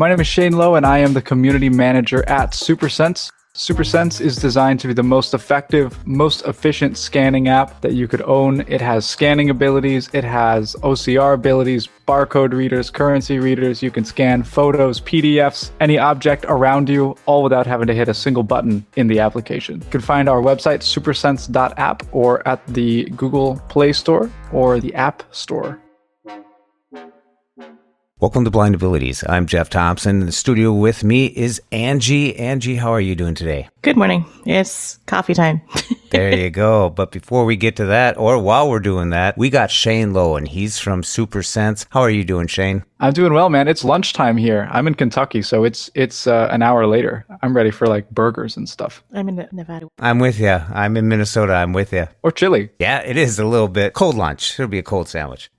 My name is Shane Lowe, and I am the community manager at Supersense. Supersense is designed to be the most effective, most efficient scanning app that you could own. It has scanning abilities, it has OCR abilities, barcode readers, currency readers. You can scan photos, PDFs, any object around you, all without having to hit a single button in the application. You can find our website, supersense.app, or at the Google Play Store or the App Store. Welcome to Blind Abilities. I'm Jeff Thompson. In the studio with me is Angie. Angie, how are you doing today? Good morning. It's coffee time. There you go. But before we get to that, or while we're doing that, we got Shane Lowe, and he's from Supersense. How are you doing, Shane? I'm doing well, man. It's lunchtime here. I'm in Kentucky, so it's an hour later. I'm ready for like burgers and stuff. I'm in Nevada. I'm with you. I'm in Minnesota. I'm with you. Or chili. Yeah, it is a little bit. Cold lunch. It'll be a cold sandwich.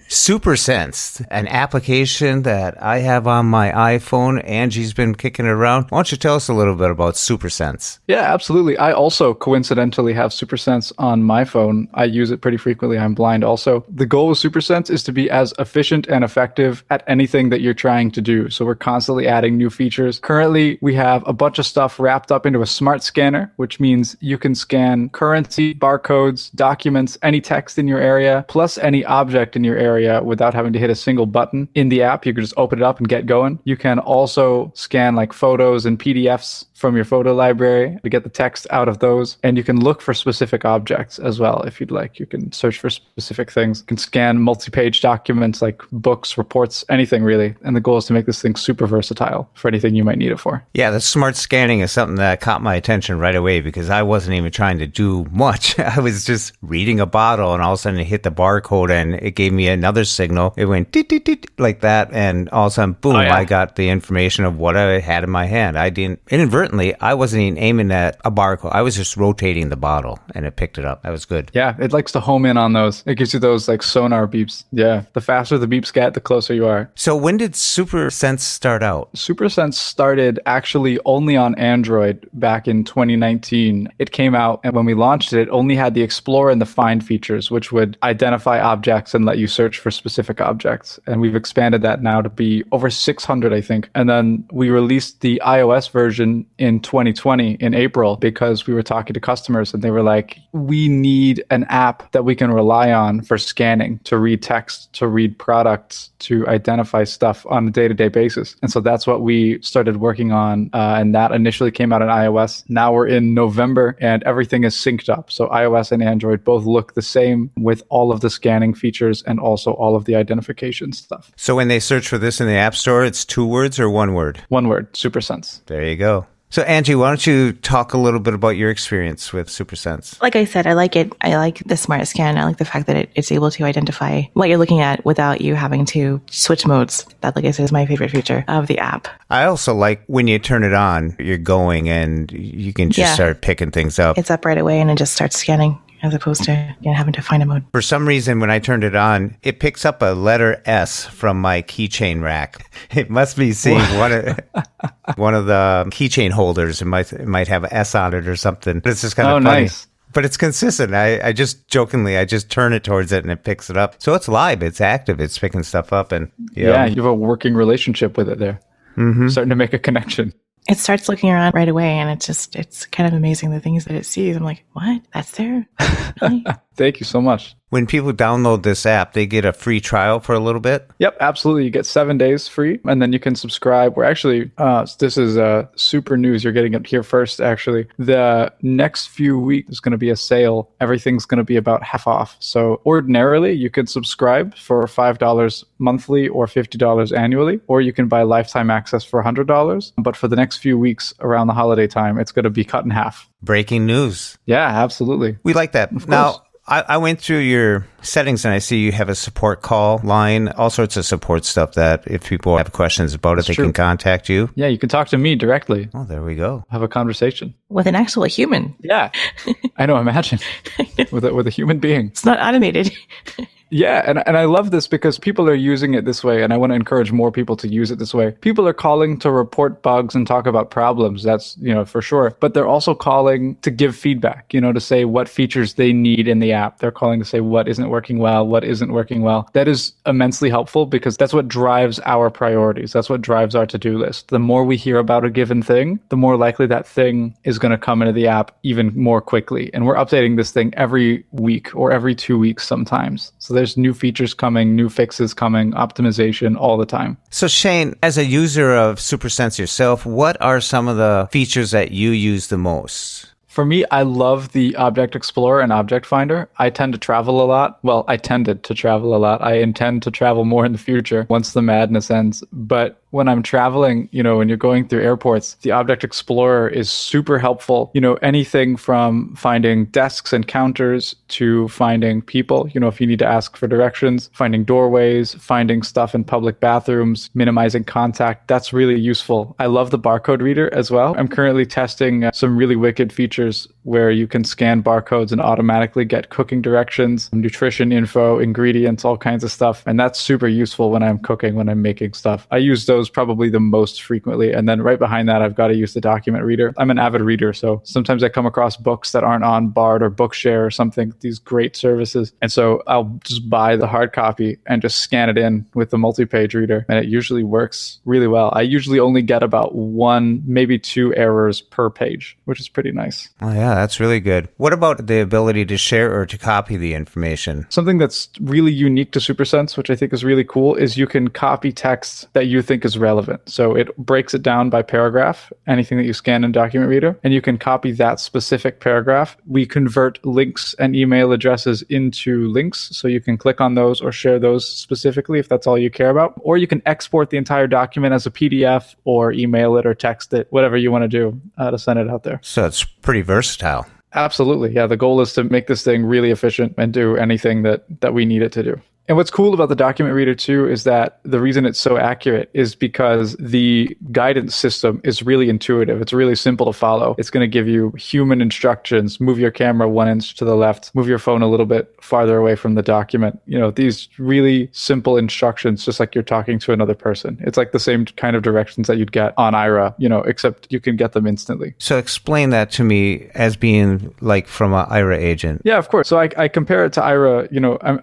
Supersense, an application that I have on my iPhone. Angie's been kicking it around. Why don't you tell us a little bit about Supersense? Yeah, absolutely. I also coincidentally have Supersense on my phone. I use it pretty frequently. I'm blind also. The goal of Supersense is to be as efficient and effective at anything that you're trying to do. So we're constantly adding new features. Currently, we have a bunch of stuff wrapped up into a smart scanner, which means you can scan currency, barcodes, documents, any text in your area, plus any object in your area without having to hit a single button in the app. You can just open it up and get going. You can also scan like photos and PDFs from your photo library to get the text out of those. And you can look for specific objects as well if you'd like. You can search for specific things. You can scan multi-page documents like books, reports, anything really. And the goal is to make this thing super versatile for anything you might need it for. Yeah, the smart scanning is something that caught my attention right away because I wasn't even trying to do much. I was just reading a bottle and all of a sudden it hit the barcode and it gave me another signal. It went like that, and all of a sudden, boom, I got the information of what I had in my hand. Inadvertently, I wasn't even aiming at a barcode. I was just rotating the bottle and it picked it up. That was good. Yeah, it likes to home in on those. It gives you those like sonar beeps. Yeah, the faster the beeps get, the closer you are. So when did Supersense start out? Supersense started actually only on Android back in 2019. It came out, and when we launched it, it only had the Explore and the Find features, which would identify objects and let you search for specific objects. And we've expanded that now to be over 600, I think. And then we released the iOS version in 2020 in April because we were talking to customers and they were like, we need an app that we can rely on for scanning, to read text, to read products, to identify stuff on a day-to-day basis. And so that's what we started working on. And that initially came out on iOS. Now we're in November and everything is synced up. So iOS and Android both look the same with all of the scanning features and also all of the identification stuff. So when they search for this in the App Store, it's 2 words or 1 word? 1 word, Supersense. There you go. So Angie, why don't you talk a little bit about your experience with Supersense? Like I said, I like it. I like the smart scan. I like the fact that it's able to identify what you're looking at without you having to switch modes. That, like I said, is my favorite feature of the app. I also like when you turn it on, you're going and you can just start picking things up. It's up right away and it just starts scanning, as opposed to having to find a mode. For some reason, when I turned it on, it picks up a letter S from my keychain rack. It must be seeing one of the keychain holders. It might have an S on it or something. It's just kind of funny. Nice. But it's consistent. I just turn it towards it and it picks it up. So it's live. It's active. It's picking stuff up. And yeah, you have a working relationship with it there. Mm-hmm. Starting to make a connection. It starts looking around right away, and it's kind of amazing the things that it sees. I'm like, what? That's there? Really? Thank you so much. When people download this app, they get a free trial for a little bit? Yep, absolutely. You get 7 days free, and then you can subscribe. We're actually, this is super news. You're getting it here first, actually. The next few weeks is going to be a sale. Everything's going to be about half off. So ordinarily, you could subscribe for $5 monthly or $50 annually, or you can buy lifetime access for $100. But for the next few weeks around the holiday time, it's going to be cut in half. Breaking news. Yeah, absolutely. We like that. Now, I went through your settings and I see you have a support call line, all sorts of support stuff that if people have questions about it, they can contact you. Yeah, you can talk to me directly. Oh, there we go. Have a conversation. With an actual human. Yeah. I know, imagine. With a human being. It's not automated. Yeah, and I love this because people are using it this way, and I want to encourage more people to use it this way. People are calling to report bugs and talk about problems, that's, for sure. But they're also calling to give feedback, to say what features they need in the app. They're calling to say what isn't working well, what isn't working well. That is immensely helpful because that's what drives our priorities. That's what drives our to-do list. The more we hear about a given thing, the more likely that thing is going to come into the app even more quickly. And we're updating this thing every week or every 2 weeks sometimes. So there's new features coming, new fixes coming, optimization all the time. So Shane, as a user of Supersense yourself, what are some of the features that you use the most? For me, I love the Object Explorer and Object Finder. I tend to travel a lot. Well, I tended to travel a lot. I intend to travel more in the future once the madness ends. But when I'm traveling, when you're going through airports, the Object Explorer is super helpful. Anything from finding desks and counters to finding people, if you need to ask for directions, finding doorways, finding stuff in public bathrooms, minimizing contact. That's really useful. I love the barcode reader as well. I'm currently testing some really wicked features where you can scan barcodes and automatically get cooking directions, nutrition info, ingredients, all kinds of stuff. And that's super useful when I'm cooking, when I'm making stuff. I use those probably the most frequently. And then right behind that, I've got to use the document reader. I'm an avid reader, so sometimes I come across books that aren't on Bard or Bookshare or something, these great services. And so I'll just buy the hard copy and just scan it in with the multi-page reader. And it usually works really well. I usually only get about 1, maybe 2 errors per page, which is pretty nice. Oh, yeah, that's really good. What about the ability to share or to copy the information? Something that's really unique to Supersense, which I think is really cool, is you can copy text that you think is relevant. So it breaks it down by paragraph, anything that you scan in Document Reader, and you can copy that specific paragraph. We convert links and email addresses into links, so you can click on those or share those specifically if that's all you care about. Or you can export the entire document as a PDF or email it or text it, whatever you want to do to send it out there. So it's pretty versatile. Absolutely. Yeah, the goal is to make this thing really efficient and do anything that we need it to do. And what's cool about the document reader too is that the reason it's so accurate is because the guidance system is really intuitive. It's really simple to follow. It's going to give you human instructions, move your camera 1 inch to the left, move your phone a little bit farther away from the document. These really simple instructions, just like you're talking to another person. It's like the same kind of directions that you'd get on Aira, except you can get them instantly. So explain that to me as being like from an Aira agent. Yeah, of course. So I compare it to Aira.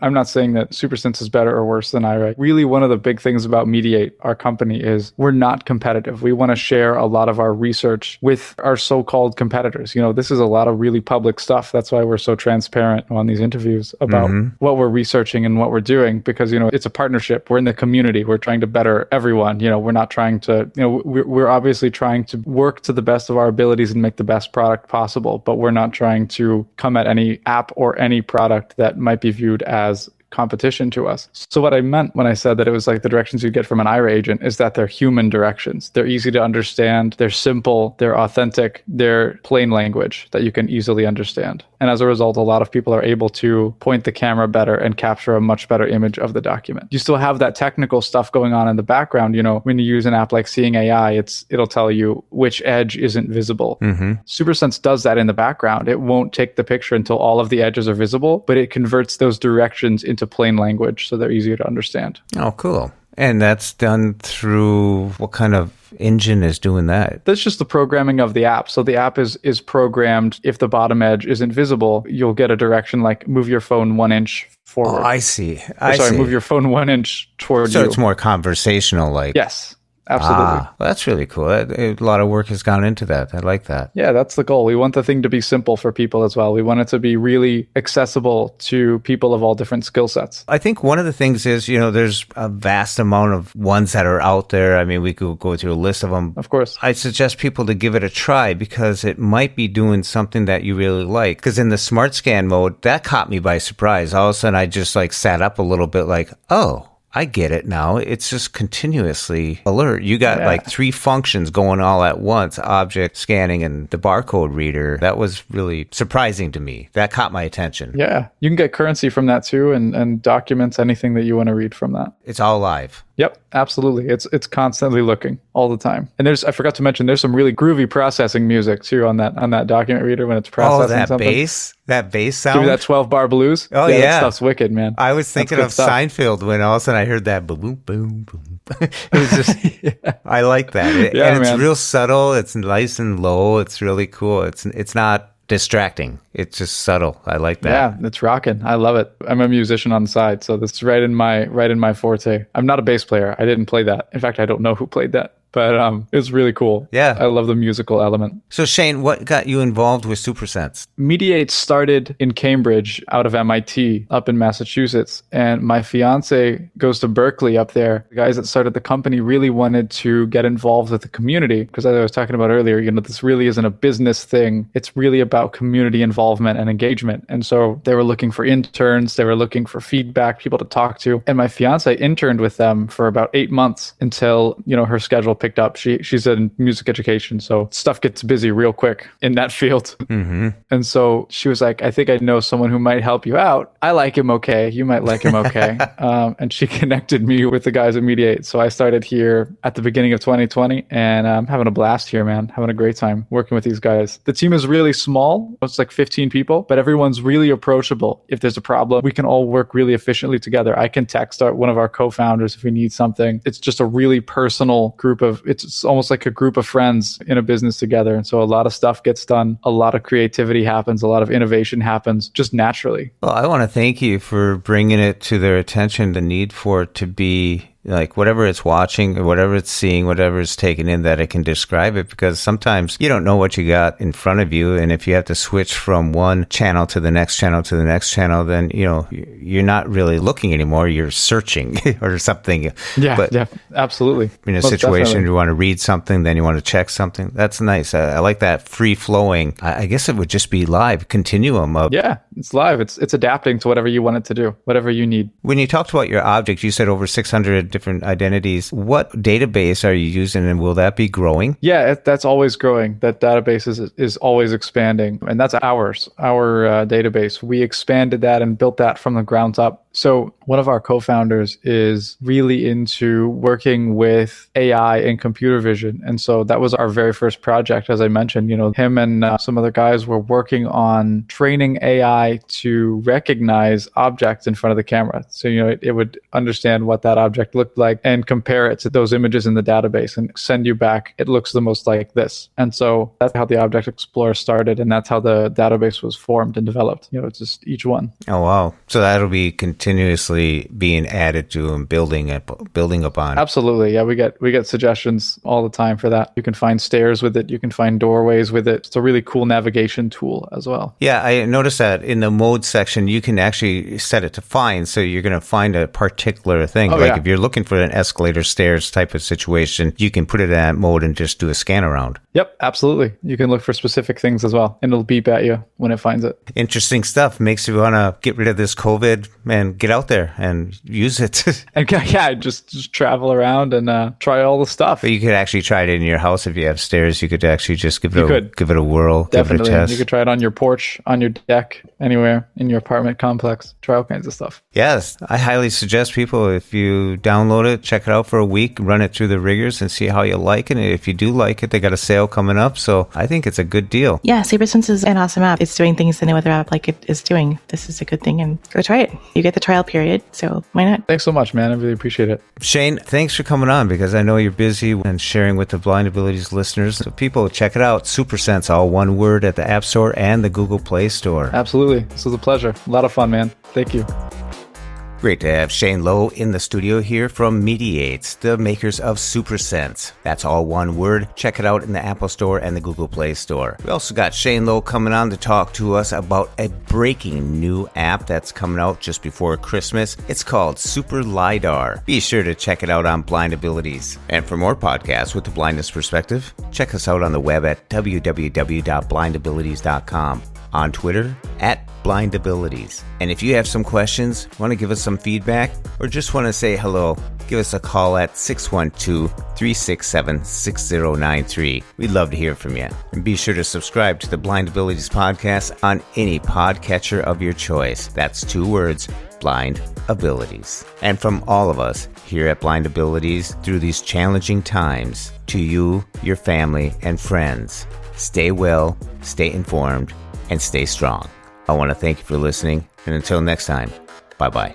I'm not saying that Supersense is better or worse than Aira. Really, one of the big things about Mediate, our company, is we're not competitive. We want to share a lot of our research with our so-called competitors. This is a lot of really public stuff. That's why we're so transparent on these interviews about what we're researching and what we're doing, because, it's a partnership. We're in the community. We're trying to better everyone. We're not trying to, we're obviously trying to work to the best of our abilities and make the best product possible, but we're not trying to come at any app or any product that might be viewed as competition to us. So what I meant when I said that it was like the directions you get from an Aira agent is that they're human directions. They're easy to understand. They're simple. They're authentic. They're plain language that you can easily understand. And as a result, a lot of people are able to point the camera better and capture a much better image of the document. You still have that technical stuff going on in the background. When you use an app like Seeing AI, it'll tell you which edge isn't visible. Supersense does that in the background. It won't take the picture until all of the edges are visible, but it converts those directions into plain language so they're easier to understand. Oh, cool. And that's done through what kind of engine is doing that? That's just the programming of the app. So the app is programmed. If the bottom edge isn't visible, you'll get a direction like move your phone 1 inch forward. Oh, I see. Move your phone 1 inch towards you. So it's more conversational, like. Yes. Absolutely. Well, that's really cool. A lot of work has gone into that. I like that. Yeah, that's the goal. We want the thing to be simple for people as well. We want it to be really accessible to people of all different skill sets. I think one of the things is, there's a vast amount of ones that are out there. I mean, we could go through a list of them. Of course. I suggest people to give it a try because it might be doing something that you really like. Because in the smart scan mode, that caught me by surprise. All of a sudden, I just sat up a little bit like, oh, I get it now. It's just continuously alert. You got 3 functions going all at once, object scanning and the barcode reader. That was really surprising to me. That caught my attention. Yeah. You can get currency from that too and documents, anything that you want to read from that. It's all live. Yep, absolutely. It's constantly looking all the time. And I forgot to mention, there's some really groovy processing music too on that document reader when it's processing something. That bass sound? Give me that 12-bar blues. Oh, yeah. That stuff's wicked, man. I was thinking of Seinfeld when all of a sudden I heard that boom, boom, boom. It was just, I like that. And it's real subtle. It's nice and low. It's really cool. It's not distracting. It's just subtle. I like that. Yeah, it's rocking. I love it. I'm a musician on the side, so this is right in my forte. I'm not a bass player. I didn't play that. In fact, I don't know who played that. But it's really cool. Yeah. I love the musical element. So Shane, what got you involved with Supersense? Mediate started in Cambridge out of MIT up in Massachusetts. And my fiance goes to Berkeley up there. The guys that started the company really wanted to get involved with the community because as I was talking about earlier, this really isn't a business thing. It's really about community involvement and engagement. And so they were looking for interns. They were looking for feedback, people to talk to. And my fiance interned with them for about 8 months until, her schedule picked up. She's in music education, so stuff gets busy real quick in that field. Mm-hmm. And so she was like, I think I know someone who might help you out. I like him okay. You might like him okay. And she connected me with the guys at Mediate. So I started here at the beginning of 2020, and I'm having a blast here, man. Having a great time working with these guys. The team is really small. It's like 15 people, but everyone's really approachable. If there's a problem, we can all work really efficiently together. I can text one of our co-founders if we need something. It's just a really personal group of it's almost like a group of friends in a business together. And so a lot of stuff gets done. A lot of creativity happens. A lot of innovation happens just naturally. Well, I want to thank you for bringing it to their attention, the need for it to be like whatever it's watching or whatever it's seeing, whatever it's taking in, that it can describe it, because sometimes you don't know what you got in front of you. And if you have to switch from one channel to the next channel to the next channel, then, you're not really looking anymore. You're searching or something. Yeah, absolutely. In a situation, you want to read something, then you want to check something. That's nice. I like that free flowing. I guess it would just be live continuum of. Yeah, it's live. It's adapting to whatever you want it to do, whatever you need. When you talked about your object, you said over 600 different identities. What database are you using, and will that be growing? Yeah, that's always growing. That database is always expanding, and that's our database. We expanded that and built that from the ground up. So one of our co-founders is really into working with AI and computer vision. And so that was our very first project. As I mentioned, him and some other guys were working on training AI to recognize objects in front of the camera. So, it would understand what that object looked like and compare it to those images in the database and send you back, it looks the most like this. And so that's how the Object Explorer started. And that's how the database was formed and developed. It's just each one. Oh, wow. So that'll be continuously being added to and building upon. Absolutely. Yeah, we get suggestions all the time for that. You can find stairs with it. You can find doorways with it. It's a really cool navigation tool as well. Yeah, I noticed that in the mode section, you can actually set it to find. So you're going to find a particular thing. If you're looking for an escalator, stairs type of situation, you can put it in that mode and just do a scan around. Yep, absolutely. You can look for specific things as well, and it'll beep at you when it finds it. Interesting stuff. Makes you want to get rid of this COVID and get out there and use it. And just travel around and try all the stuff. But you could actually try it in your house if you have stairs. You could actually just give it a whirl, Definitely. Give it a test. You could try it on your porch, on your deck, anywhere in your apartment complex. Try all kinds of stuff. Yes, I highly suggest people, if you download it, check it out for a week, run it through the rigors and see how you like it. And if you do like it, they got a sale coming up. So I think it's a good deal. Yeah, Supersense is an awesome app. It's doing things that no other app like it is doing. This is a good thing, and go try it. You get the trial period, so why not? Thanks so much, man. I really appreciate it. Shane, thanks for coming on, because I know you're busy and sharing with the Blind Abilities listeners. So people, check it out. Supersense, all one word, at the App Store and the Google Play Store. Absolutely. This was a pleasure. A lot of fun, man. Thank you. Great to have Shane Lowe in the studio here from Mediate, the makers of Supersense. That's all one word. Check it out in the Apple Store and the Google Play Store. We also got Shane Lowe coming on to talk to us about a breaking new app that's coming out just before Christmas. It's called Super Lidar. Be sure to check it out on Blind Abilities. And for more podcasts with the blindness perspective, check us out on the web at www.blindabilities.com. On Twitter at Blind Abilities. And if you have some questions, want to give us some feedback, or just want to say hello, give us a call at 612-367-6093. We'd love to hear from you. And be sure to subscribe to the Blind Abilities podcast on any podcatcher of your choice. That's 2 words, blind abilities. And from all of us here at Blind Abilities, through these challenging times, to you, your family, and friends, stay well, stay informed, and stay strong. I want to thank you for listening, and until next time, bye-bye.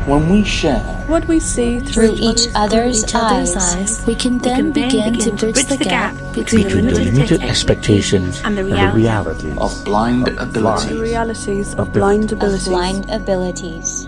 When we share what we see through each other's eyes, we can then begin to bridge the gap between the limited expectations and the reality of blind abilities. The realities of blind abilities.